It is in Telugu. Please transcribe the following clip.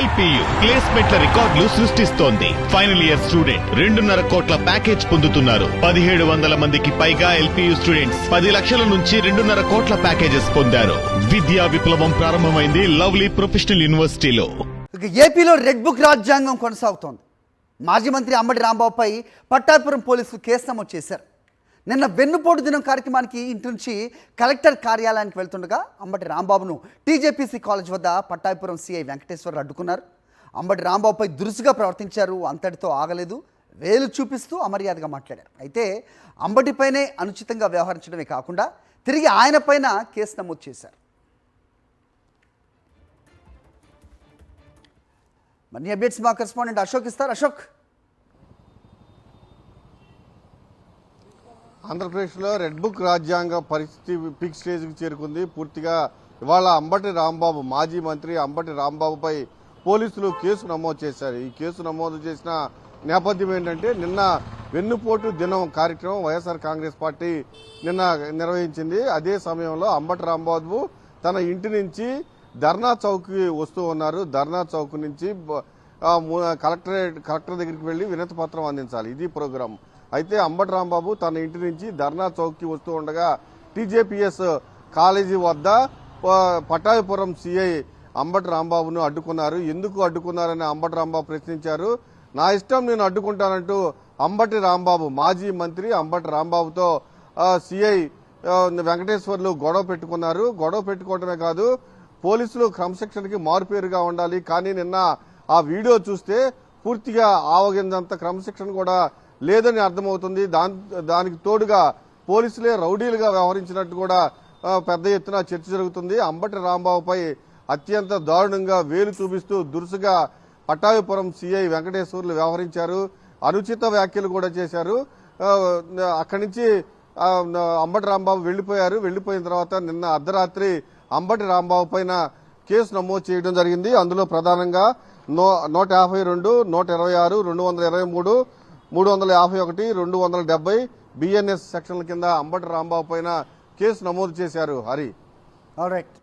ఎల్పియు ప్లేస్మెంట్ల రికార్డులు సృష్టిస్తోంది. ఫైనల్ ఇయర్ స్టూడెంట్ 2.5 కోట్ల ప్యాకేజ్ పొందుతున్నారు. 1700 మందికి పైగా ఎల్పియు స్టూడెంట్స్ 10 లక్షల నుంచి 2.5 కోట్ల ప్యాకేజెస్ పొందారు. విద్యా విప్లవం ప్రారంభమైంది లవ్లీ ప్రొఫెషనల్ యూనివర్సిటీలో. ఏపీలో రెడ్ బుక్ రాజ్యాంగం కొనసాగుతోంది. మాజీ మంత్రి అంబటి రాంబాబుపై పట్టాభిపురం పోలీసులు కేసు నమోదు చేశారు. నిన్న వెన్నుపోటు దినం కార్యక్రమానికి ఇంటి నుంచి కలెక్టర్ కార్యాలయానికి వెళ్తుండగా అంబటి రాంబాబును టీజేపీసీ కాలేజ్ వద్ద పట్టాభిపురం సిఐ వెంకటేశ్వర్ అడ్డుకున్నారు. అంబటి రాంబాబుపై దురుసుగా ప్రవర్తించారు. అంతటితో ఆగలేదు, వేలు చూపిస్తూ అమర్యాదగా మాట్లాడారు. అయితే అంబటిపైనే అనుచితంగా వ్యవహరించడమే కాకుండా తిరిగి ఆయనపైన కేసు నమోదు చేశారు. మరిన్ని అప్డేట్స్ మా కరెస్పాండెంట్ అశోక్ ఇస్తారు. అశోక్, ఆంధ్రప్రదేశ్లో రెడ్ బుక్ రాజ్యాంగ పరిస్థితి పీక్ స్టేజ్కి చేరుకుంది. పూర్తిగా ఇవాళ అంబటి రాంబాబు, మాజీ మంత్రి అంబటి రాంబాబుపై పోలీసులు కేసు నమోదు చేశారు. ఈ కేసు నమోదు చేసిన నేపథ్యం ఏంటంటే, నిన్న వెన్నుపోటు దినం కార్యక్రమం వైఎస్ఆర్ కాంగ్రెస్ పార్టీ నిన్న నిర్వహించింది. అదే సమయంలో అంబటి రాంబాబు తన ఇంటి నుంచి ధర్నా చౌక్కి వస్తూ ఉన్నారు. ధర్నా చౌక్ నుంచి కలెక్టర్ దగ్గరికి వెళ్లి వినతి పత్రం అందించాలి, ఇది ప్రోగ్రాం. అయితే అంబటి రాంబాబు తన ఇంటి నుంచి ధర్నా చౌక్కి వస్తూ ఉండగా టీజేపీఎస్ కాలేజీ వద్ద పట్టాభిపురం సిఐ అంబటి రాంబాబును అడ్డుకున్నారు. ఎందుకు అడ్డుకున్నారని అంబటి రాంబాబు ప్రశ్నించారు. నా ఇష్టం నేను అడ్డుకుంటానంటూ అంబటి రాంబాబు, మాజీ మంత్రి అంబటి రాంబాబుతో సిఐ వెంకటేశ్వర్లు గొడవ పెట్టుకున్నారు. గొడవ పెట్టుకోవడమే కాదు, పోలీసులు క్రమశిక్షణకి మారుపేరుగా ఉండాలి, కానీ నిన్న ఆ వీడియో చూస్తే పూర్తిగా ఆవగిందంత క్రమశిక్షణ కూడా లేదని అర్థమవుతుంది. దానికి తోడుగా పోలీసులే రౌడీలుగా వ్యవహరించినట్టు కూడా పెద్ద ఎత్తున చర్చ జరుగుతుంది. అంబటి రాంబాబుపై అత్యంత దారుణంగా వేలు చూపిస్తూ దురుసుగా పట్టాభిపురం సిఐ వెంకటేశ్వర్లు వ్యవహరించారు. అనుచిత వ్యాఖ్యలు కూడా చేశారు. అక్కడి నుంచి అంబటి రాంబాబు వెళ్లిపోయారు. వెళ్లిపోయిన తర్వాత నిన్న అర్ధరాత్రి అంబటి రాంబాబు పైన కేసు నమోదు చేయడం జరిగింది. అందులో ప్రధానంగా 152, 126, 223, 351, 270 బిఎన్ఎస్ సెక్షన్ల కింద అంబటి రాంబాబు పైన కేసు నమోదు చేశారు. హరి, ఆల్రైట్.